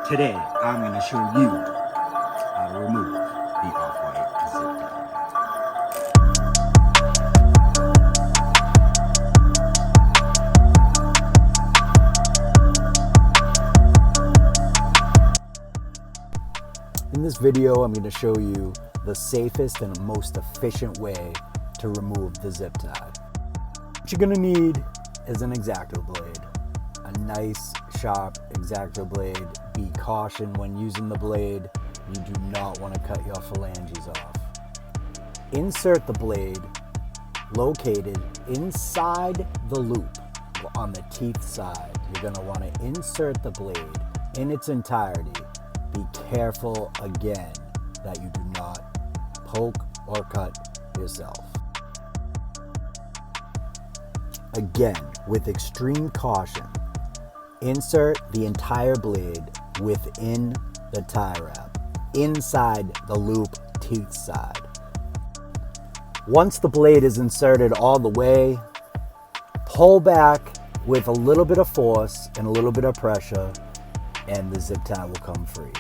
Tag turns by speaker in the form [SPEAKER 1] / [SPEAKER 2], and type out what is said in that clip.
[SPEAKER 1] Today, I'm going to show you how to remove the off-white zip tie. In this video, I'm going to show you the safest and most efficient way to remove the zip tie. What you're going to need is an X-Acto blade, a nice sharp X-Acto blade. Be cautioned when using the blade. You do not want to cut your phalanges off. Insert the blade located inside the loop on the teeth side. You're going to want to insert the blade in its entirety. Be careful again that you do not poke or cut yourself. Again, with extreme caution, insert the entire blade within the tie wrap, inside the loop teeth side. Once the blade is inserted all the way, pull back with a little bit of force and a little bit of pressure, and the zip tie will come free.